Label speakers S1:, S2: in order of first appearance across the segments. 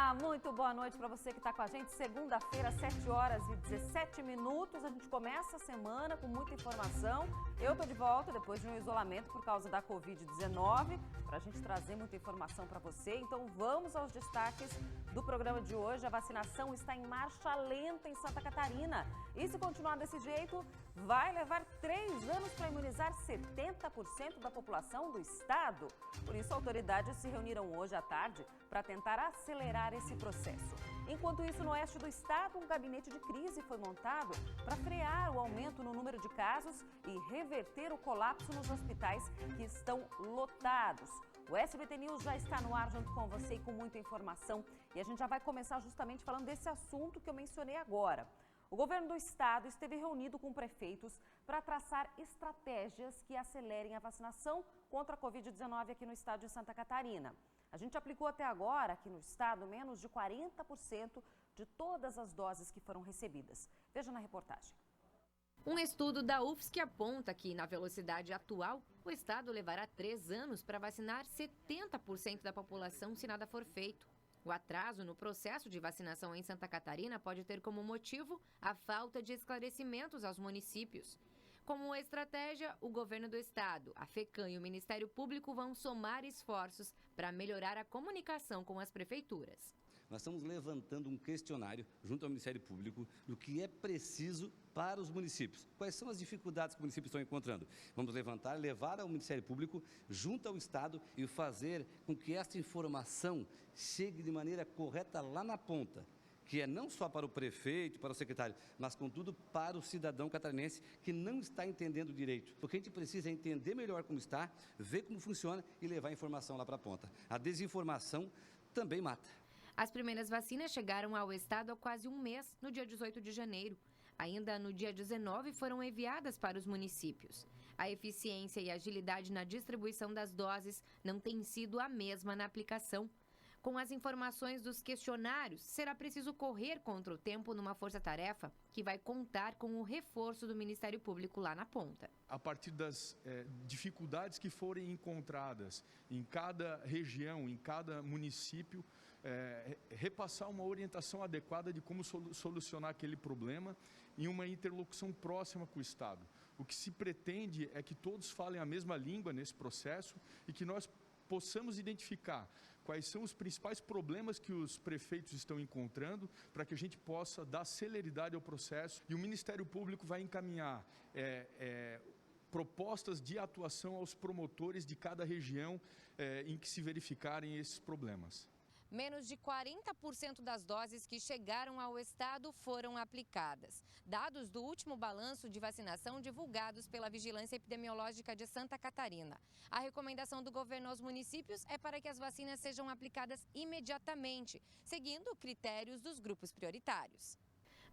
S1: Olá, muito boa noite para você que está com a gente. Segunda-feira, 7h17. A gente começa a semana com muita informação. Eu estou de volta depois de um isolamento por causa da Covid-19, para a gente trazer muita informação para você. Então vamos aos destaques do programa de hoje. A vacinação está em marcha lenta em Santa Catarina. E se continuar desse jeito, vai levar 3 anos para imunizar 70% da população do estado. Por isso, autoridades se reuniram hoje à tarde para tentar acelerar esse processo. Enquanto isso, no oeste do estado, um gabinete de crise foi montado para frear o aumento no número de casos e reverter o colapso nos hospitais que estão lotados. O SBT News já está no ar junto com você e com muita informação. E a gente já vai começar justamente falando desse assunto que eu mencionei agora. O governo do estado esteve reunido com prefeitos para traçar estratégias que acelerem a vacinação contra a Covid-19 aqui no estado de Santa Catarina. A gente aplicou até agora, aqui no estado, menos de 40% de todas as doses que foram recebidas. Veja na reportagem.
S2: Um estudo da UFSC aponta que, na velocidade atual, o estado levará 3 anos para vacinar 70% da população se nada for feito. O atraso no processo de vacinação em Santa Catarina pode ter como motivo a falta de esclarecimentos aos municípios. Como estratégia, o governo do estado, a FECAM e o Ministério Público vão somar esforços para melhorar a comunicação com as prefeituras.
S3: Nós estamos levantando um questionário junto ao Ministério Público do que é preciso para os municípios. Quais são as dificuldades que os municípios estão encontrando? Vamos levar ao Ministério Público junto ao Estado e fazer com que esta informação chegue de maneira correta lá na ponta, que é não só para o prefeito, para o secretário, mas, contudo, para o cidadão catarinense que não está entendendo direito. O que a gente precisa é entender melhor como está, ver como funciona e levar a informação lá para a ponta. A desinformação também mata.
S2: As primeiras vacinas chegaram ao estado há quase um mês, no dia 18 de janeiro. Ainda no dia 19 foram enviadas para os municípios. A eficiência e agilidade na distribuição das doses não tem sido a mesma na aplicação. Com as informações dos questionários, será preciso correr contra o tempo numa força-tarefa que vai contar com o reforço do Ministério Público lá na ponta.
S4: A partir das dificuldades que forem encontradas em cada região, em cada município, repassar uma orientação adequada de como solucionar aquele problema em uma interlocução próxima com o Estado. O que se pretende é que todos falem a mesma língua nesse processo e que nós possamos identificar quais são os principais problemas que os prefeitos estão encontrando para que a gente possa dar celeridade ao processo e o Ministério Público vai encaminhar propostas de atuação aos promotores de cada região em que se verificarem esses problemas.
S2: Menos de 40% das doses que chegaram ao estado foram aplicadas. Dados do último balanço de vacinação divulgados pela Vigilância Epidemiológica de Santa Catarina. A recomendação do governo aos municípios é para que as vacinas sejam aplicadas imediatamente, seguindo critérios dos grupos prioritários.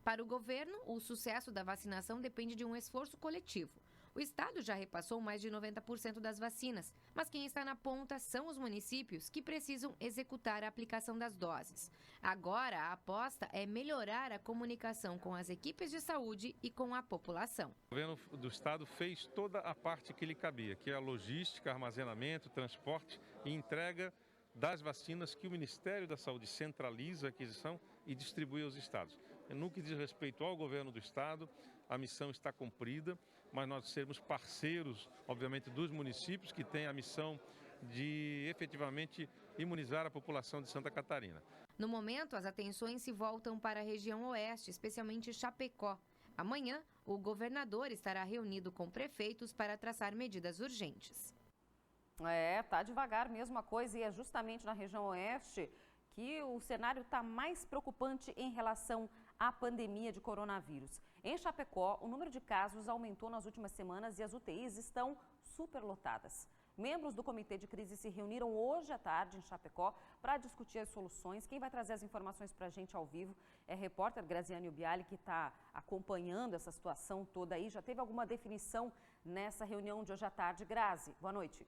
S2: Para o governo, o sucesso da vacinação depende de um esforço coletivo. O estado já repassou mais de 90% das vacinas, mas quem está na ponta são os municípios que precisam executar a aplicação das doses. Agora, a aposta é melhorar a comunicação com as equipes de saúde e com a população.
S5: O governo do estado fez toda a parte que lhe cabia, que é a logística, armazenamento, transporte e entrega das vacinas que o Ministério da Saúde centraliza a aquisição e distribui aos estados. No que diz respeito ao governo do estado, a missão está cumprida, mas nós sermos parceiros, obviamente, dos municípios que têm a missão de efetivamente imunizar a população de Santa Catarina.
S2: No momento, as atenções se voltam para a região oeste, especialmente Chapecó. Amanhã, o governador estará reunido com prefeitos para traçar medidas urgentes.
S1: Tá devagar mesmo a coisa e é justamente na região oeste que o cenário está mais preocupante em relação à pandemia de coronavírus. Em Chapecó, o número de casos aumentou nas últimas semanas e as UTIs estão superlotadas. Membros do Comitê de Crise se reuniram hoje à tarde em Chapecó para discutir as soluções. Quem vai trazer as informações para a gente ao vivo é a repórter Graziane Ubiali, que está acompanhando essa situação toda aí. Já teve alguma definição nessa reunião de hoje à tarde? Grazi, boa noite.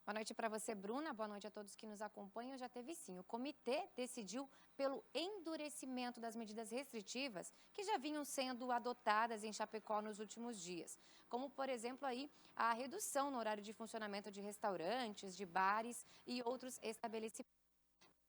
S2: Boa noite para você, Bruna. Boa noite a todos que nos acompanham. Já teve sim. O comitê decidiu pelo endurecimento das medidas restritivas que já vinham sendo adotadas em Chapecó nos últimos dias. Como, por exemplo, aí a redução no horário de funcionamento de restaurantes, de bares e outros estabelecimentos.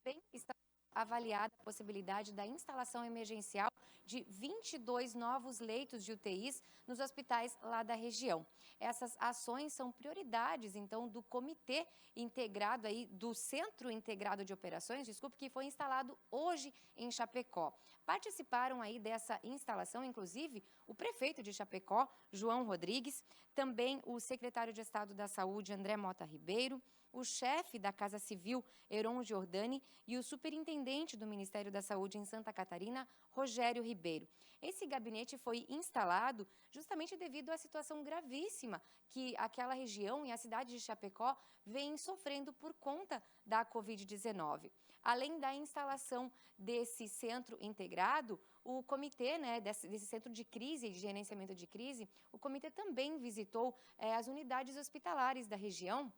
S2: Também está avaliada a possibilidade da instalação emergencial de 22 novos leitos de UTIs nos hospitais lá da região. Essas ações são prioridades, então, do Comitê Integrado, do Centro Integrado de Operações, que foi instalado hoje em Chapecó. Participaram aí dessa instalação, inclusive, o prefeito de Chapecó, João Rodrigues, também o secretário de Estado da Saúde, André Mota Ribeiro, o chefe da Casa Civil, Heron Giordani, e o superintendente do Ministério da Saúde em Santa Catarina, Rogério Ribeiro. Esse gabinete foi instalado justamente devido à situação gravíssima que aquela região e a cidade de Chapecó vêm sofrendo por conta da Covid-19. Além da instalação desse centro integrado, o comitê, desse centro de crise e de gerenciamento de crise, o comitê também visitou as unidades hospitalares da região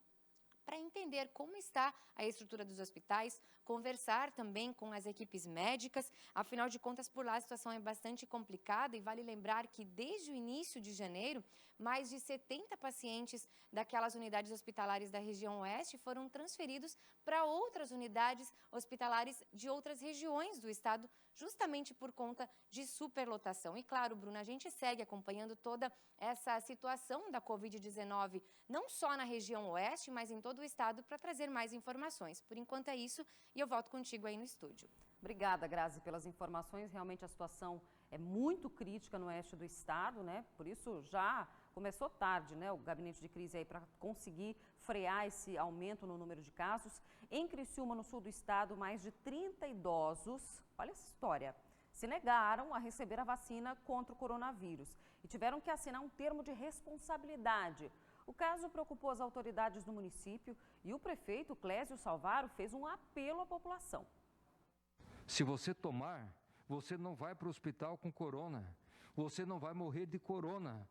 S2: para entender como está a estrutura dos hospitais, conversar também com as equipes médicas. Afinal de contas, por lá a situação é bastante complicada e vale lembrar que desde o início de janeiro, mais de 70 pacientes daquelas unidades hospitalares da região oeste foram transferidos para outras unidades hospitalares de outras regiões do estado, justamente por conta de superlotação. E claro, Bruna, a gente segue acompanhando toda essa situação da Covid-19, não só na região oeste, mas em todo o estado, para trazer mais informações. Por enquanto é isso, e eu volto contigo aí no estúdio.
S1: Obrigada, Grazi, pelas informações. Realmente a situação é muito crítica no oeste do estado, né? Por isso já começou tarde, né? O gabinete de crise aí para conseguir frear esse aumento no número de casos. Em Criciúma, no sul do estado, mais de 30 idosos, olha essa história, se negaram a receber a vacina contra o coronavírus e tiveram que assinar um termo de responsabilidade. O caso preocupou as autoridades do município e o prefeito Clésio Salvaro fez um apelo à população.
S6: Se você tomar, você não vai para o hospital com corona, você não vai morrer de corona.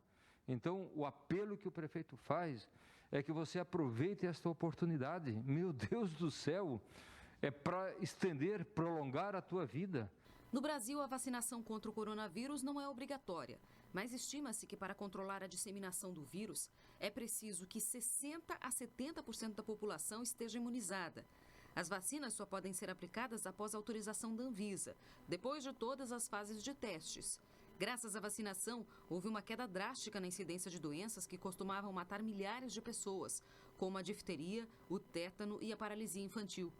S6: Então, o apelo que o prefeito faz é que você aproveite esta oportunidade. Meu Deus do céu, é para estender, prolongar a tua vida.
S7: No Brasil, a vacinação contra o coronavírus não é obrigatória, mas estima-se que para controlar a disseminação do vírus, é preciso que 60% a 70% da população esteja imunizada. As vacinas só podem ser aplicadas após a autorização da Anvisa, depois de todas as fases de testes. Graças à vacinação, houve uma queda drástica na incidência de doenças que costumavam matar milhares de pessoas, como a difteria, o tétano e a paralisia infantil.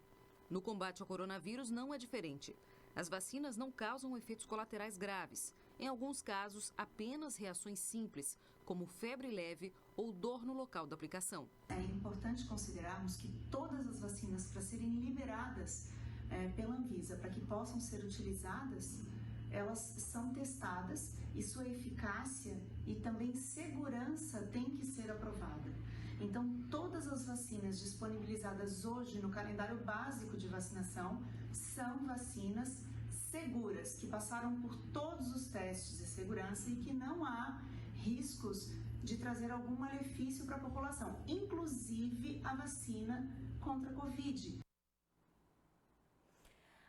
S7: No combate ao coronavírus não é diferente. As vacinas não causam efeitos colaterais graves. Em alguns casos, apenas reações simples, como febre leve ou dor no local da aplicação.
S8: É importante considerarmos que todas as vacinas, para serem liberadas pela Anvisa, para que possam ser utilizadas, elas são testadas e sua eficácia e também segurança tem que ser aprovada. Então, todas as vacinas disponibilizadas hoje no calendário básico de vacinação são vacinas seguras, que passaram por todos os testes de segurança e que não há riscos de trazer algum malefício para a população, inclusive a vacina contra a Covid.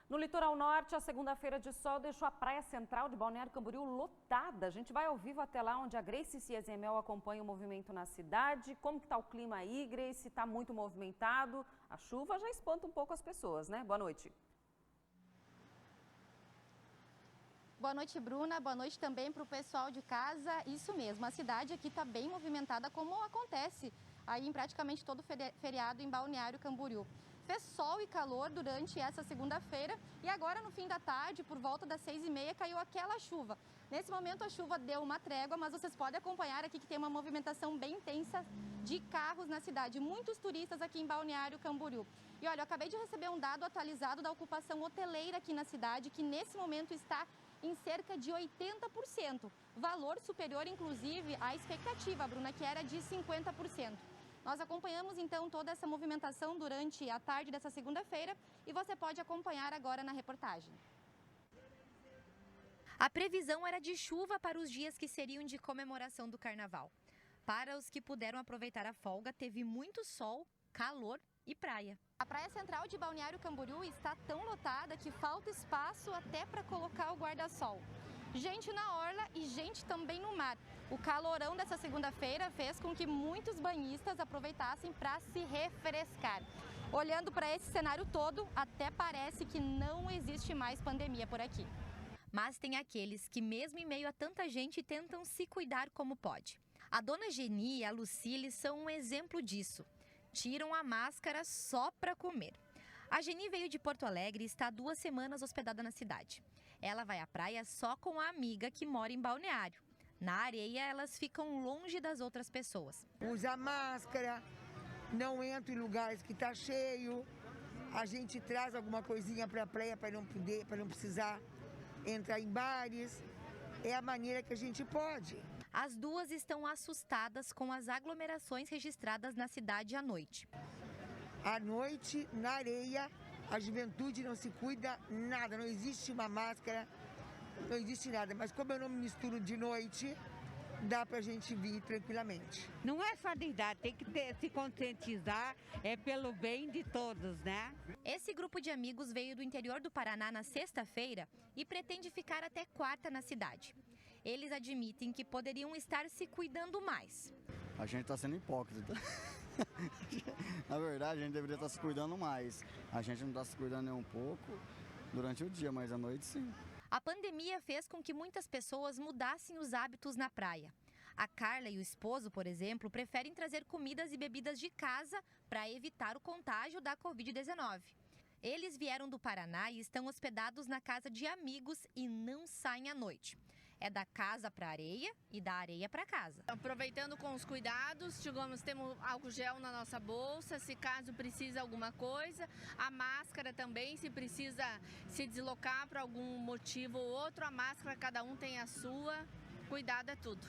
S1: No litoral norte, a segunda-feira de sol deixou a praia central de Balneário Camboriú lotada. A gente vai ao vivo até lá, onde a Grace Ciezemel acompanha o movimento na cidade. Como que está o clima aí, Grace? Está muito movimentado? A chuva já espanta um pouco as pessoas, né? Boa noite.
S9: Boa noite, Bruna. Boa noite também para o pessoal de casa. Isso mesmo, a cidade aqui está bem movimentada, como acontece aí em praticamente todo feriado em Balneário Camboriú. Fez sol e calor durante essa segunda-feira e agora no fim da tarde, por volta das 6h30, caiu aquela chuva. Nesse momento a chuva deu uma trégua, mas vocês podem acompanhar aqui que tem uma movimentação bem intensa de carros na cidade. Muitos turistas aqui em Balneário Camboriú. E olha, eu acabei de receber um dado atualizado da ocupação hoteleira aqui na cidade, que nesse momento está em cerca de 80%. Valor superior, inclusive, à expectativa, Bruna, que era de 50%. Nós acompanhamos, então, toda essa movimentação durante a tarde dessa segunda-feira e você pode acompanhar agora na reportagem.
S10: A previsão era de chuva para os dias que seriam de comemoração do Carnaval. Para os que puderam aproveitar a folga, teve muito sol, calor e praia.
S9: A praia central de Balneário Camboriú está tão lotada que falta espaço até para colocar o guarda-sol. Gente na orla e gente também no mar. O calorão dessa segunda-feira fez com que muitos banhistas aproveitassem para se refrescar. Olhando para esse cenário todo, até parece que não existe mais pandemia por aqui.
S10: Mas tem aqueles que, mesmo em meio a tanta gente, tentam se cuidar como pode. A dona Geni e a Lucile são um exemplo disso. Tiram a máscara só para comer. A Geni veio de Porto Alegre e está há 2 semanas hospedada na cidade. Ela vai à praia só com a amiga que mora em Balneário. Na areia, elas ficam longe das outras pessoas.
S11: Usa máscara, não entra em lugares que está cheio. A gente traz alguma coisinha para a praia para não precisar entrar em bares. É a maneira que a gente pode.
S10: As duas estão assustadas com as aglomerações registradas na cidade à noite.
S11: À noite, na areia, a juventude não se cuida nada, não existe uma máscara, não existe nada. Mas como eu não me misturo de noite, dá pra gente vir tranquilamente.
S12: Não é só de idade, tem que se conscientizar, é pelo bem de todos, né?
S10: Esse grupo de amigos veio do interior do Paraná na sexta-feira e pretende ficar até quarta na cidade. Eles admitem que poderiam estar se cuidando mais.
S13: A gente está sendo hipócrita. Na verdade, a gente deveria estar se cuidando mais. A gente não está se cuidando nem um pouco durante o dia, mas à noite sim.
S10: A pandemia fez com que muitas pessoas mudassem os hábitos na praia. A Carla e o esposo, por exemplo, preferem trazer comidas e bebidas de casa para evitar o contágio da Covid-19. Eles vieram do Paraná e estão hospedados na casa de amigos e não saem à noite. É da casa para areia e da areia para casa.
S14: Aproveitando com os cuidados, digamos, temos álcool gel na nossa bolsa, se caso precisa alguma coisa. A máscara também, se precisa se deslocar por algum motivo ou outro, a máscara cada um tem a sua. Cuidado é tudo.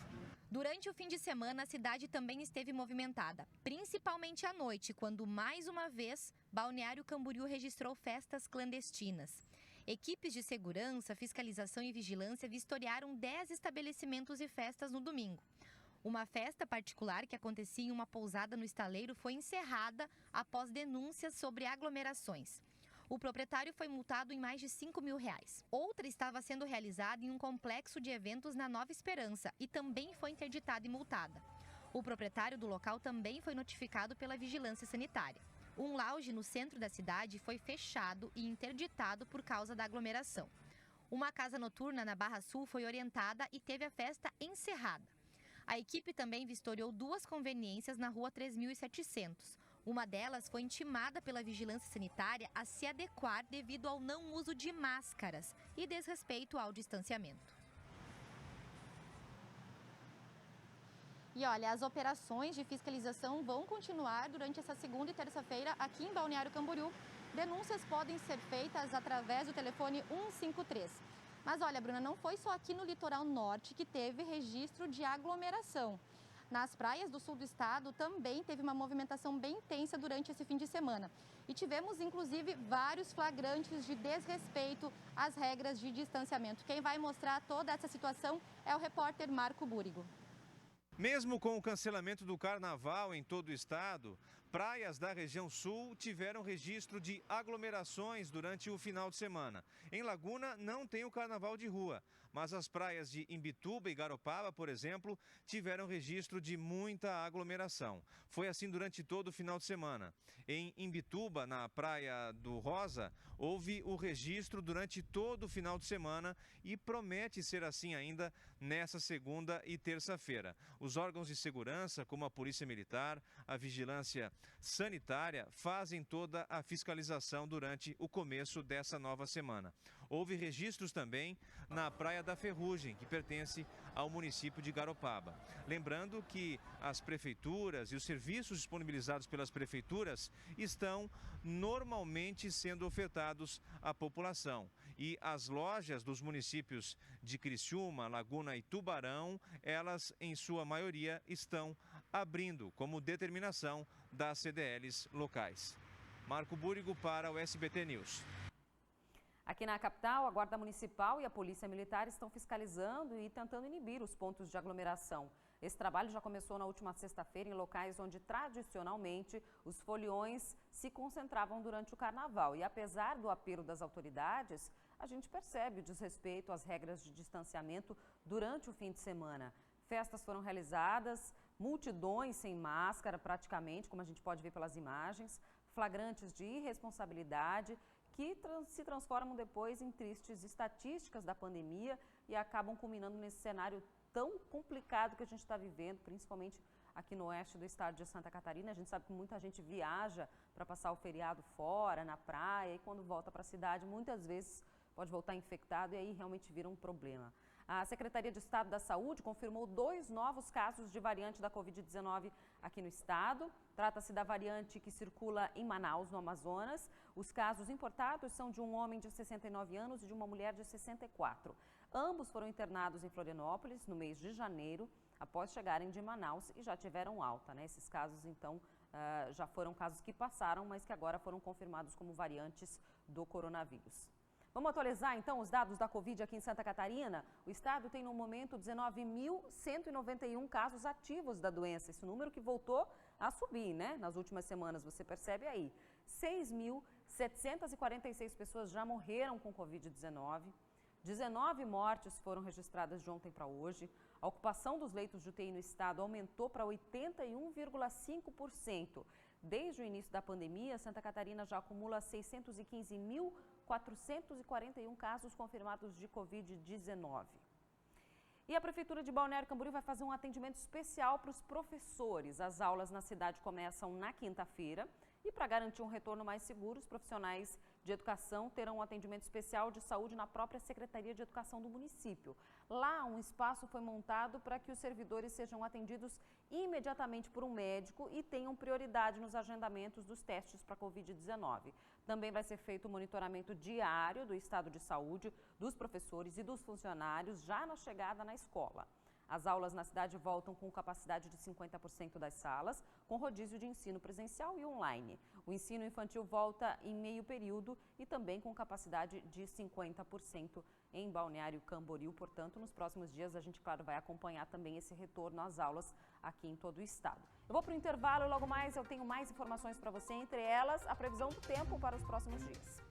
S10: Durante o fim de semana, a cidade também esteve movimentada, principalmente à noite, quando mais uma vez Balneário Camboriú registrou festas clandestinas. Equipes de segurança, fiscalização e vigilância vistoriaram 10 estabelecimentos e festas no domingo. Uma festa particular que acontecia em uma pousada no Estaleiro foi encerrada após denúncias sobre aglomerações. O proprietário foi multado em mais de R$5 mil. Outra estava sendo realizada em um complexo de eventos na Nova Esperança e também foi interditada e multada. O proprietário do local também foi notificado pela vigilância sanitária. Um lounge no centro da cidade foi fechado e interditado por causa da aglomeração. Uma casa noturna na Barra Sul foi orientada e teve a festa encerrada. A equipe também vistoriou 2 conveniências na rua 3.700. Uma delas foi intimada pela vigilância sanitária a se adequar devido ao não uso de máscaras e desrespeito ao distanciamento.
S9: E olha, as operações de fiscalização vão continuar durante essa segunda e terça-feira aqui em Balneário Camboriú. Denúncias podem ser feitas através do telefone 153. Mas olha, Bruna, não foi só aqui no litoral norte que teve registro de aglomeração. Nas praias do sul do estado também teve uma movimentação bem intensa durante esse fim de semana. E tivemos, inclusive, vários flagrantes de desrespeito às regras de distanciamento. Quem vai mostrar toda essa situação é o repórter Marco Búrigo.
S15: Mesmo com o cancelamento do carnaval em todo o estado, praias da região sul tiveram registro de aglomerações durante o final de semana. Em Laguna não tem o carnaval de rua, mas as praias de Imbituba e Garopaba, por exemplo, tiveram registro de muita aglomeração. Foi assim durante todo o final de semana. Em Imbituba, na Praia do Rosa, houve o registro durante todo o final de semana e promete ser assim ainda nessa segunda e terça-feira. Os órgãos de segurança, como a Polícia Militar, a Vigilância Sanitária, fazem toda a fiscalização durante o começo dessa nova semana. Houve registros também na Praia da Ferrugem, que pertence ao município de Garopaba. Lembrando que as prefeituras e os serviços disponibilizados pelas prefeituras estão normalmente sendo ofertados à população. E as lojas dos municípios de Criciúma, Laguna e Tubarão, elas, em sua maioria, estão abrindo, como determinação das CDLs locais. Marco Búrigo para o SBT News.
S1: Aqui na capital, a Guarda Municipal e a Polícia Militar estão fiscalizando e tentando inibir os pontos de aglomeração. Esse trabalho já começou na última sexta-feira em locais onde, tradicionalmente, os foliões se concentravam durante o carnaval. E apesar do apelo das autoridades, a gente percebe o desrespeito às regras de distanciamento durante o fim de semana. Festas foram realizadas, multidões sem máscara praticamente, como a gente pode ver pelas imagens. flagrantes de irresponsabilidade que se transformam depois em tristes estatísticas da pandemia e acabam culminando nesse cenário tão complicado que a gente está vivendo, principalmente aqui no oeste do estado de Santa Catarina. A gente sabe que muita gente viaja para passar o feriado fora, na praia, e quando volta para a cidade, muitas vezes pode voltar infectado e aí realmente vira um problema. A Secretaria de Estado da Saúde confirmou 2 novos casos de variante da Covid-19 aqui no estado. Trata-se da variante que circula em Manaus, no Amazonas. Os casos importados são de um homem de 69 anos e de uma mulher de 64. Ambos foram internados em Florianópolis no mês de janeiro, após chegarem de Manaus e já tiveram alta, né? Esses casos, então, já foram casos que passaram, mas que agora foram confirmados como variantes do coronavírus. Vamos atualizar, então, os dados da Covid aqui em Santa Catarina? O estado tem, no momento, 19.191 casos ativos da doença. Esse número que voltou a subir, né? Nas últimas semanas, você percebe aí. 6.746 pessoas já morreram com Covid-19. 19 mortes foram registradas de ontem para hoje. A ocupação dos leitos de UTI no estado aumentou para 81,5%. Desde o início da pandemia, Santa Catarina já acumula 615.441 casos confirmados de Covid-19. E a Prefeitura de Balneário Camboriú vai fazer um atendimento especial para os professores. As aulas na cidade começam na quinta-feira. E para garantir um retorno mais seguro, os profissionais de educação terão um atendimento especial de saúde na própria Secretaria de Educação do município. Lá, um espaço foi montado para que os servidores sejam atendidos imediatamente por um médico e tenham prioridade nos agendamentos dos testes para a Covid-19. Também vai ser feito o monitoramento diário do estado de saúde dos professores e dos funcionários já na chegada na escola. As aulas na cidade voltam com capacidade de 50% das salas, com rodízio de ensino presencial e online. O ensino infantil volta em meio período e também com capacidade de 50% em Balneário Camboriú. Portanto, nos próximos dias a gente, claro, vai acompanhar também esse retorno às aulas aqui em todo o estado. Eu vou para o intervalo e logo mais eu tenho mais informações para você, entre elas a previsão do tempo para os próximos dias.